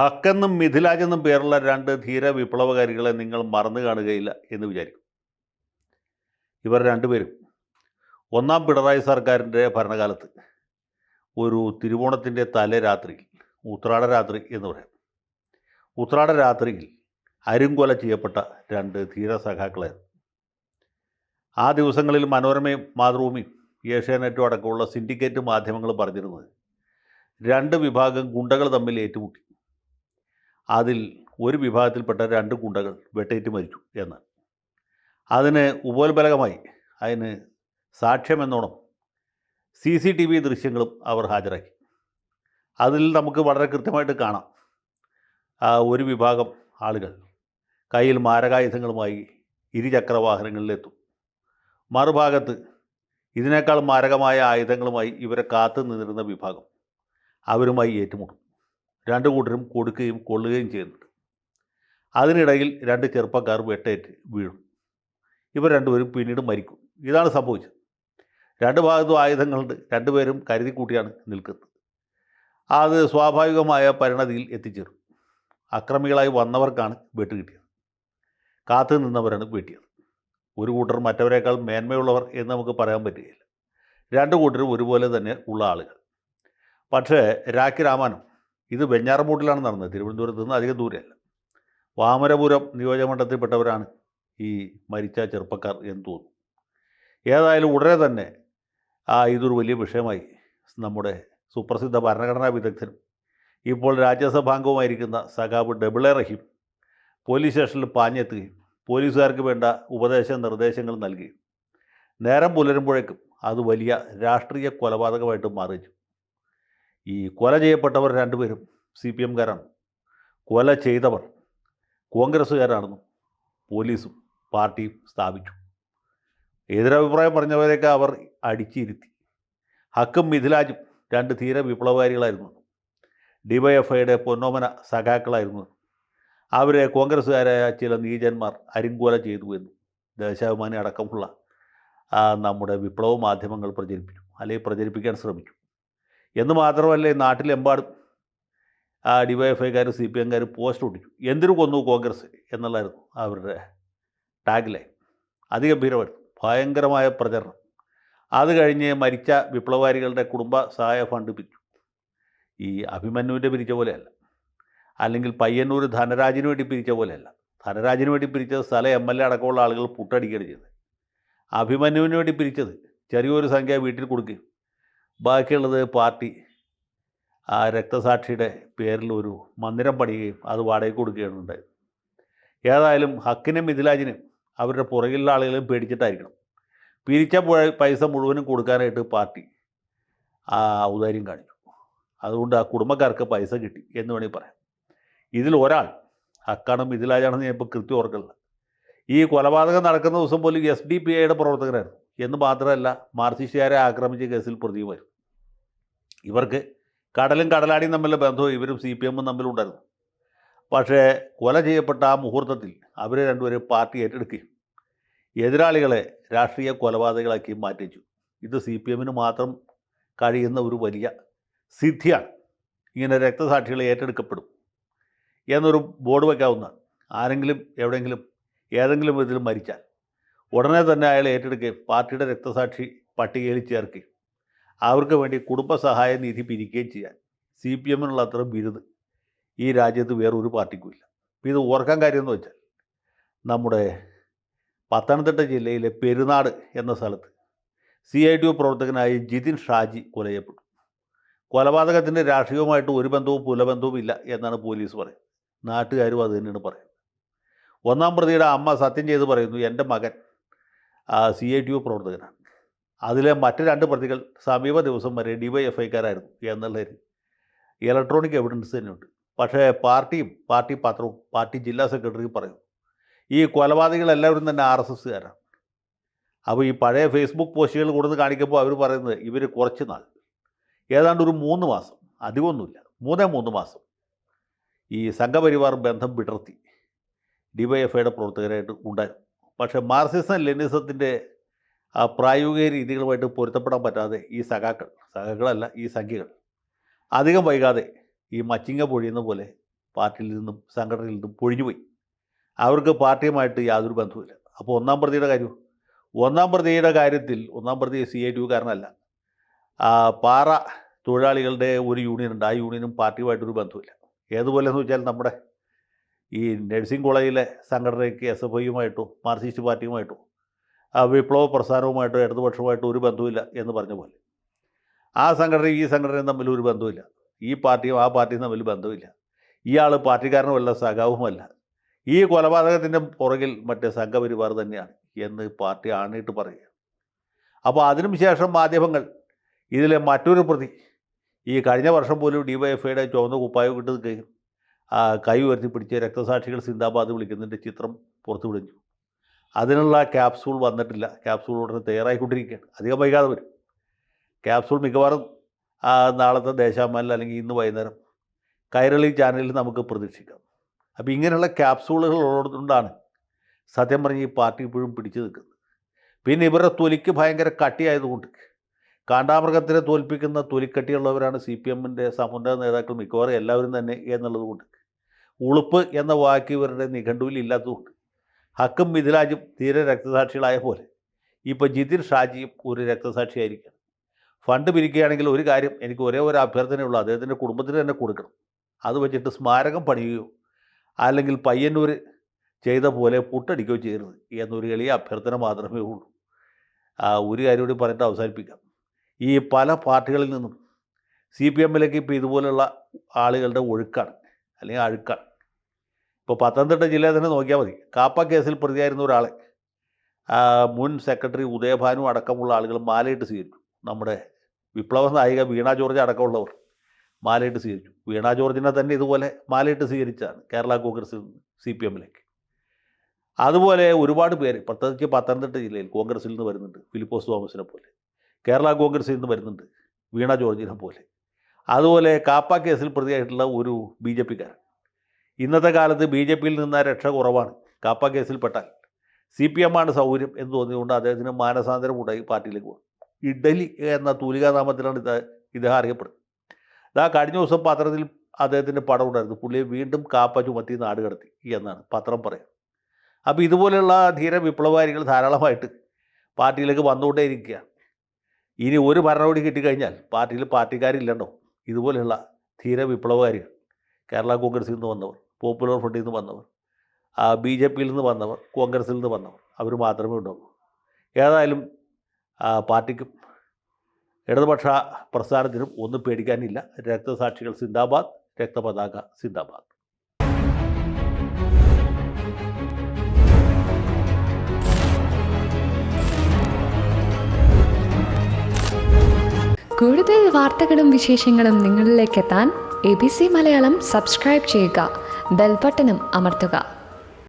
ഹക്കെന്നും മിഥിലാജെന്നും പേരുള്ള രണ്ട് ധീര വിപ്ലവകാരികളെ നിങ്ങൾ മറന്നു കാണുകയില്ല എന്ന് വിചാരിക്കും. ഇവർ രണ്ടുപേരും ഒന്നാം പിണറായി സർക്കാരിൻ്റെ ഭരണകാലത്ത് ഒരു തിരുവോണത്തിൻ്റെ തലേ രാത്രിയിൽ, ഉത്രാട രാത്രി എന്ന് പറയാം, ഉത്രാട രാത്രിയിൽ അരുംകൊല ചെയ്യപ്പെട്ട രണ്ട് ധീര സഖാക്കളായിരുന്നു. ആ ദിവസങ്ങളിൽ മനോരമയും മാതൃഭൂമിയും ഏഷ്യാനെറ്റും അടക്കമുള്ള സിൻഡിക്കേറ്റ് മാധ്യമങ്ങൾ പറഞ്ഞിരുന്നത് രണ്ട് വിഭാഗം ഗുണ്ടകൾ തമ്മിൽ ഏറ്റുമുട്ടി, അതിൽ ഒരു വിഭാഗത്തിൽപ്പെട്ട രണ്ട് ഗുണ്ടകൾ വെട്ടേറ്റ് മരിച്ചു എന്ന്. അതിന് ഉപോത്ബലകമായി, അതിന് സാക്ഷ്യമെന്നോണം CCTV ദൃശ്യങ്ങളും അവർ ഹാജരാക്കി. അതിൽ നമുക്ക് വളരെ കൃത്യമായിട്ട് കാണാം, ഒരു വിഭാഗം ആളുകൾ കയ്യിൽ മാരകായുധങ്ങളുമായി ഇരുചക്ര വാഹനങ്ങളിലെത്തും. മറുഭാഗത്ത് ഇതിനേക്കാൾ മാരകമായ ആയുധങ്ങളുമായി ഇവരെ കാത്തു നിന്നിരുന്ന വിഭാഗം അവരുമായി ഏറ്റുമുട്ടും. രണ്ടു കൂട്ടരും കൊടുക്കുകയും കൊള്ളുകയും ചെയ്യുന്നുണ്ട്. അതിനിടയിൽ രണ്ട് ചെറുപ്പക്കാർ വെട്ടേറ്റ് വീഴും. ഇവർ രണ്ടുപേരും പിന്നീട് മരിക്കും. ഇതാണ് സംഭവിച്ചത്. രണ്ട് ഭാഗത്തും ആയുധങ്ങളുണ്ട്, രണ്ടുപേരും കരുതി കൂട്ടിയാണ് നിൽക്കുന്നത്. അത് സ്വാഭാവികമായ പരിണതിയിൽ എത്തിച്ചേരും. അക്രമികളായി വന്നവർക്കാണ് വെട്ട് കിട്ടിയത്, കാത്തു നിന്നവരാണ് വെട്ടിയത്. ഒരു കൂട്ടർ മറ്റവരേക്കാൾ മേന്മയുള്ളവർ എന്ന് നമുക്ക് പറയാൻ പറ്റുകയില്ല. രണ്ട് കൂട്ടരും ഒരുപോലെ തന്നെ ഉള്ള ആളുകൾ. പക്ഷേ രാഖി രാമാനം ഇത് വെഞ്ഞാറമൂട്ടിലാണ് നടന്നത്, തിരുവനന്തപുരത്ത് നിന്ന് അധികം ദൂരമല്ല. വാമനപുരം നിയോജകമണ്ഡലത്തിൽപ്പെട്ടവരാണ് ഈ മരിച്ച ചെറുപ്പക്കാർ എന്ന് തോന്നുന്നു. ഏതായാലും ഉടനെ തന്നെ ഇതൊരു വലിയ വിഷയമായി നമ്മുടെ സുപ്രസിദ്ധ ഭരണഘടനാ വിദഗ്ധനും ഇപ്പോൾ രാജ്യസഭാംഗവുമായിരിക്കുന്ന സഖാബ് ഡബിളെ റഹീം പോലീസ് സ്റ്റേഷനിൽ പാഞ്ഞെത്തുകയും പോലീസുകാർക്ക് വേണ്ട നിർദ്ദേശങ്ങൾ നൽകുകയും നേരം പുലരുമ്പോഴേക്കും അത് വലിയ രാഷ്ട്രീയ കൊലപാതകമായിട്ട് മാറിച്ചു. ഈ കൊല ചെയ്യപ്പെട്ടവർ രണ്ടുപേരും CPMകാരാണ്. കൊല ചെയ്തവർ കോൺഗ്രസ്സുകാരാണെന്നും പോലീസും പാർട്ടിയും സ്ഥാപിച്ചു. എതിരഭിപ്രായം പറഞ്ഞവരെയൊക്കെ അവർ അടിച്ചിരുത്തി. ഹക്കും മിഥിലാജും രണ്ട് ധീര വിപ്ലവകാരികളായിരുന്നു. DYFIയുടെ പൊന്നോമന സഖാക്കളായിരുന്നു. അവരെ കോൺഗ്രസ്സുകാരായ ചില നീചന്മാർ അരിങ്കൊല ചെയ്തു എന്നും ദേശാഭിമാനി അടക്കമുള്ള നമ്മുടെ വിപ്ലവ മാധ്യമങ്ങൾ പ്രചരിപ്പിച്ചു, അല്ലെങ്കിൽ പ്രചരിപ്പിക്കാൻ ശ്രമിച്ചു. എന്ന് മാത്രമല്ല, നാട്ടിലെമ്പാടും DYFIക്കാർ CPMകാർ പോസ്റ്റ് ഒട്ടിച്ചു. എന്തിനു കൊന്നു കോൺഗ്രസ് എന്നുള്ളായിരുന്നു അവരുടെ ടാഗ് ലൈൻ. അതിഗംഭീരമായിരുന്നു, ഭയങ്കരമായ പ്രചരണം. അത് കഴിഞ്ഞ് മരിച്ച വിപ്ലവകാരികളുടെ കുടുംബ സഹായ ഫണ്ട് പിരിച്ചു. ഈ അഭിമന്യുവിൻ്റെ പിരിച്ച പോലെയല്ല, അല്ലെങ്കിൽ പയ്യന്നൂർ ധനരാജിന് വേണ്ടി പിരിച്ച പോലെയല്ല. ധനരാജിന് വേണ്ടി പിരിച്ചത് സ്ഥല MLA അടക്കമുള്ള ആളുകൾ പുട്ടടിക്കുകയാണ് ചെയ്തത്. അഭിമന്യുവിന് വേണ്ടി പിരിച്ചത് ചെറിയൊരു സംഖ്യ വീട്ടിൽ കൊടുക്കുകയും ബാക്കിയുള്ളത് പാർട്ടി രക്തസാക്ഷിയുടെ പേരിൽ ഒരു മന്ദിരം പണിയുകയും അത് വാടകയ്ക്ക് കൊടുക്കുകയാണ് ഉണ്ടായത്. ഏതായാലും ഹക്കിനും മിഥിലാജിനും അവരുടെ പുറകിലുള്ള ആളുകളെയും പേടിച്ചിട്ടായിരിക്കണം പിരിച്ച പൈസ മുഴുവനും കൊടുക്കാനായിട്ട് പാർട്ടി ഔദാര്യം കാണിച്ചു. അതുകൊണ്ട് ആ കുടുംബക്കാർക്ക് പൈസ കിട്ടി എന്ന് വേണമെങ്കിൽ പറയാം. ഇതിൽ ഒരാൾ ഹക്കാണ് മിഥിലാജാണെന്ന് ഞാൻ ഇപ്പോൾ കൃത്യം ഓർക്കുന്നില്ല. ഈ കൊലപാതകം നടക്കുന്ന ദിവസം പോലും SDPIയുടെ പ്രവർത്തകരായിരുന്നു എന്ന് മാത്രമല്ല, മാർക്സിസ്റ്റുകാരെ ആക്രമിച്ച കേസിൽ പ്രതിയുമായിരുന്നു. ഇവർക്ക് കടലും കടലാടിയും തമ്മിലുള്ള ബന്ധവും ഇവരും CPMും തമ്മിലുണ്ടായിരുന്നു. പക്ഷേ കൊല ചെയ്യപ്പെട്ട ആ മുഹൂർത്തത്തിൽ അവർ രണ്ടുപേരും പാർട്ടി ഏറ്റെടുക്കുകയും എതിരാളികളെ രാഷ്ട്രീയ കൊലപാതകളാക്കി മാറ്റിച്ചു. ഇത് CPMന് മാത്രം കഴിയുന്ന ഒരു വലിയ സിദ്ധിയാണ്. ഇങ്ങനെ രക്തസാക്ഷികളെ ഏറ്റെടുക്കപ്പെടും എന്നൊരു ബോർഡ് വയ്ക്കാവുന്നതാണ്. ആരെങ്കിലും എവിടെയെങ്കിലും ഏതെങ്കിലും വിധത്തിൽ മരിച്ചാൽ ഉടനെ തന്നെ അയാളെ ഏറ്റെടുക്കുകയും പാർട്ടിയുടെ രക്തസാക്ഷി പട്ടികയിൽ ചേർക്കുകയും അവർക്ക് വേണ്ടി കുടുംബസഹായ നിധി പിരിക്കുകയും ചെയ്യാൻ CPMനുള്ള അത്ര ബിരുദ് ഈ രാജ്യത്ത് വേറൊരു പാർട്ടിക്കുമില്ല. ഇത് ഓർക്കാൻ കാര്യമെന്ന് വെച്ചാൽ, നമ്മുടെ പത്തനംതിട്ട ജില്ലയിലെ പെരുന്നാട് എന്ന സ്ഥലത്ത് CITU പ്രവർത്തകനായ ജിതിൻ ഷാജി കൊല ചെയ്യപ്പെട്ടു. കൊലപാതകത്തിൻ്റെ രാഷ്ട്രീയവുമായിട്ട് ഒരു ബന്ധവും പുലബന്ധവും ഇല്ല എന്നാണ് പോലീസ് പറയുന്നത്. നാട്ടുകാരും അത് തന്നെയാണ് പറയുന്നത്. ഒന്നാം പ്രതിയുടെ അമ്മ സത്യം ചെയ്ത് പറയുന്നു, എൻ്റെ മകൻ CITU പ്രവർത്തകനാണ്. അതിലെ മറ്റ് രണ്ട് പ്രതികൾ സമീപ ദിവസം വരെ DYFIക്കാരായിരുന്നു എന്നുള്ളതിന് ഇലക്ട്രോണിക് എവിഡൻസ് തന്നെയുണ്ട്. പക്ഷേ പാർട്ടിയും പാർട്ടി പത്രവും പാർട്ടി ജില്ലാ സെക്രട്ടറിയും പറയുന്നു ഈ കൊലപാതകളെല്ലാവരും തന്നെ RSSകാരാണ്. അപ്പോൾ ഈ പഴയ ഫേസ്ബുക്ക് പോസ്റ്റുകൾ കൊടുത്ത് കാണിക്കുമ്പോൾ അവർ പറയുന്നത് ഇവർ കുറച്ച് നാൾ, ഏതാണ്ട് ഒരു 3 മാസം, അധികമൊന്നുമില്ല, 3 മാസം ഈ സംഘപരിവാർ ബന്ധം വിടർത്തി DYFIയുടെ പ്രവർത്തകരായിട്ട് ഉണ്ടായിരുന്നു. പക്ഷേ മാർക്സിസം ലെനിനിസത്തിൻ്റെ പ്രായോഗിക രീതികളുമായിട്ട് പൊരുത്തപ്പെടാൻ പറ്റാതെ ഈ സഖാക്കളല്ല, ഈ സംഖ്യകൾ അധികം വൈകാതെ ഈ മച്ചിങ്ങ പൊഴിയുന്ന പോലെ പാർട്ടിയിൽ നിന്നും സംഘടനയിൽ നിന്നും പൊഴിഞ്ഞുപോയി. അവർക്ക് പാർട്ടിയുമായിട്ട് യാതൊരു ബന്ധവുമില്ല. അപ്പോൾ ഒന്നാം പ്രതിയുടെ കാര്യത്തിൽ ഒന്നാം പ്രതി CITU കാരനല്ല. പാറ തൊഴിലാളികളുടെ ഒരു യൂണിയനുണ്ട്. ആ യൂണിയനും പാർട്ടിയുമായിട്ടൊരു ബന്ധവുമില്ല. ഏതുപോലെയെന്ന് വെച്ചാൽ നമ്മുടെ ഈ നഴ്സിംഗ് കോളേജിലെ സംഘടനയ്ക്ക് SFIയുമായിട്ടോ മാർക്സിസ്റ്റ് പാർട്ടിയുമായിട്ടോ വിപ്ലവ പ്രസ്ഥാനവുമായിട്ടോ ഇടതുപക്ഷവുമായിട്ടോ ഒരു ബന്ധവുമില്ല എന്ന് പറഞ്ഞ പോലെ ആ സംഘടനയും ഈ സംഘടനയും തമ്മിൽ ഒരു ബന്ധവുമില്ല. ഈ പാർട്ടിയും ആ പാർട്ടിയും തമ്മിൽ ബന്ധവുമില്ല. ഇയാൾ പാർട്ടിക്കാരനുമല്ല, സഖാവുമല്ല. ഈ കൊലപാതകത്തിൻ്റെ പുറകിൽ മറ്റേ സംഘപരിവാർ തന്നെയാണ് എന്ന് പാർട്ടി ആണിയിട്ട് പറയുക. അപ്പോൾ അതിനും ശേഷം മാധ്യമങ്ങൾ ഇതിലെ മറ്റൊരു പ്രതി ഈ കഴിഞ്ഞ വർഷം പോലും DYFIയുടെ ചുവന്ന കുപ്പായം ഇട്ട് നിൽക്കുകയും കൈ ഉയർത്തി പിടിച്ച് രക്തസാക്ഷികൾ സിന്ദാബാദ് വിളിക്കുന്നതിൻ്റെ ചിത്രം പുറത്തു വിടുന്നു. അതിനുള്ള ക്യാപ്സൂൾ വന്നിട്ടില്ല. ക്യാപ്സൂൾ ഉടനെ തയ്യാറായിക്കൊണ്ടിരിക്കുകയാണ്. അധികം വൈകാതെ വരും. ക്യാപ്സൂൾ മിക്കവാറും നാളത്തെ ദേശാഭിമാനിൽ അല്ലെങ്കിൽ ഇന്ന് വൈകുന്നേരം കൈരളി ചാനലിൽ നമുക്ക് പ്രതീക്ഷിക്കാം. അപ്പോൾ ഇങ്ങനെയുള്ള ക്യാപ്സൂളുകൾ ഉള്ളതുകൊണ്ടാണ് സത്യം പറഞ്ഞ് ഈ പാർട്ടി ഇപ്പോഴും പിടിച്ചു നിൽക്കുന്നത്. പിന്നെ ഇവരുടെ തൊലിക്ക് ഭയങ്കര കട്ടിയായതുകൊണ്ട് കാണ്ടാമൃഗത്തിനെ തോൽപ്പിക്കുന്ന തൊലിക്കട്ടിയുള്ളവരാണ് CPMൻ്റെ സമുന്നത നേതാക്കൾ മിക്കവാറും എല്ലാവരും തന്നെ എന്നുള്ളതുകൊണ്ട് ഉളുപ്പ് എന്ന വാക്ക് ഇവരുടെ നിഘണ്ടുവിൽ ഇല്ലാത്തതുകൊണ്ട് ഹക്കും മിഥിലാജും തീരെ രക്തസാക്ഷികളായ പോലെ ഇപ്പോൾ ജിതിൻ ഷാജിയും ഒരു രക്തസാക്ഷിയായിരിക്കണം. ഫണ്ട് പിരിക്കുകയാണെങ്കിൽ ഒരു കാര്യം എനിക്ക് ഒരേ ഒരു അഭ്യർത്ഥനയുള്ളൂ, അദ്ദേഹത്തിൻ്റെ കുടുംബത്തിന് തന്നെ കൊടുക്കണം. അത് വെച്ചിട്ട് സ്മാരകം പണിയുകയോ അല്ലെങ്കിൽ പയ്യന്നൂർ ചെയ്ത പോലെ പുട്ടടിക്കുകയോ ചെയ്യരുത് എന്നൊരു എളിയ അഭ്യർത്ഥന മാത്രമേ ഉള്ളൂ. ഒരു കാര്യം കൂടി പറഞ്ഞിട്ട് അവസാനിപ്പിക്കാം. ഈ പല പാർട്ടികളിൽ നിന്നും CPMലേക്ക് ഇപ്പോൾ ഇതുപോലുള്ള ആളുകളുടെ ഒഴുക്കാണ് അല്ലെങ്കിൽ അഴുക്കാണ്. ഇപ്പോൾ പത്തനംതിട്ട ജില്ലയിൽ തന്നെ നോക്കിയാൽ മതി. കാപ്പ കേസിൽ പ്രതിയായിരുന്ന ഒരാളെ മുൻ സെക്രട്ടറി ഉദയഭാനു അടക്കമുള്ള ആളുകൾ മാലയിട്ട് സ്വീകരിച്ചു. നമ്മുടെ വിപ്ലവ നായിക വീണ ജോർജ് അടക്കമുള്ളവർ മാലയിട്ട് സ്വീകരിച്ചു. വീണ ജോർജിനെ തന്നെ ഇതുപോലെ മാലയിട്ട് സ്വീകരിച്ചാണ് കേരള കോൺഗ്രസിൽ നിന്ന് CPMലേക്ക്. അതുപോലെ ഒരുപാട് പേര് പ്രത്യേകിച്ച് പത്തനംതിട്ട ജില്ലയിൽ കോൺഗ്രസിൽ നിന്ന് വരുന്നുണ്ട്. ഫിലിപ്പോസ് തോമസിനെ പോലെ. കേരള കോൺഗ്രസിൽ നിന്ന് വരുന്നുണ്ട് വീണ ജോർജിനെ പോലെ. അതുപോലെ കാപ്പ കേസിൽ പ്രതിയായിട്ടുള്ള ഒരു BJPക്കാരൻ. ഇന്നത്തെ കാലത്ത് BJPയിൽ നിന്ന് രക്ഷ കുറവാണ്. കാപ്പ കേസിൽപ്പെട്ടാൽ CPM ആണ് സൗകര്യം എന്ന് തോന്നിയതുകൊണ്ട് അദ്ദേഹത്തിന് മാനസാന്തരം ഉണ്ടായി പാർട്ടിയിലേക്ക് പോകും. ഇഡലി എന്ന തൂലികാനാമത്തിലാണ് ഇദ്ദേഹം അറിയപ്പെടുന്നത്. കഴിഞ്ഞ ദിവസം പത്രത്തിൽ അദ്ദേഹത്തിൻ്റെ പടം ഉണ്ടായിരുന്നു. പുള്ളിയെ വീണ്ടും കാപ്പ ചുമത്തി നാട് കടത്തി എന്നാണ് പത്രം പറയുന്നത്. അപ്പോൾ ഇതുപോലെയുള്ള ധീര വിപ്ലവകാരികൾ ധാരാളമായിട്ട് പാർട്ടിയിലേക്ക് വന്നുകൊണ്ടേയിരിക്കുകയാണ്. ഇനി ഒരു ഭരണകൂടി കിട്ടിക്കഴിഞ്ഞാൽ പാർട്ടിയിൽ പാർട്ടിക്കാരില്ലണ്ടോ? ഇതുപോലെയുള്ള ധീര വിപ്ലവകാരികൾ കേരള കോൺഗ്രസിൽ നിന്ന് വന്നവർ, പോപ്പുലർ ഫ്രണ്ടിൽ നിന്ന് വന്നവർ, BJPയിൽ നിന്ന് വന്നവർ, കോൺഗ്രസിൽ നിന്ന് വന്നവർ, അവർ മാത്രമേ ഉണ്ടാവൂ. ഏതായാലും പാർട്ടിക്കും ഇടതുപക്ഷ പ്രസ്ഥാനത്തിനും ഒന്നും പേടിക്കാനില്ല. രക്തസാക്ഷികൾ സിന്ദാബാദ്, രക്തപതാക സിന്ദാബാദ്. കൂടുതൽ വാർത്തകളും വിശേഷങ്ങളും നിങ്ങളിലേക്ക് എത്താൻ ABC മലയാളം സബ്സ്ക്രൈബ് ചെയ്യുക, ബെൽ ബട്ടണും അമർത്തുക.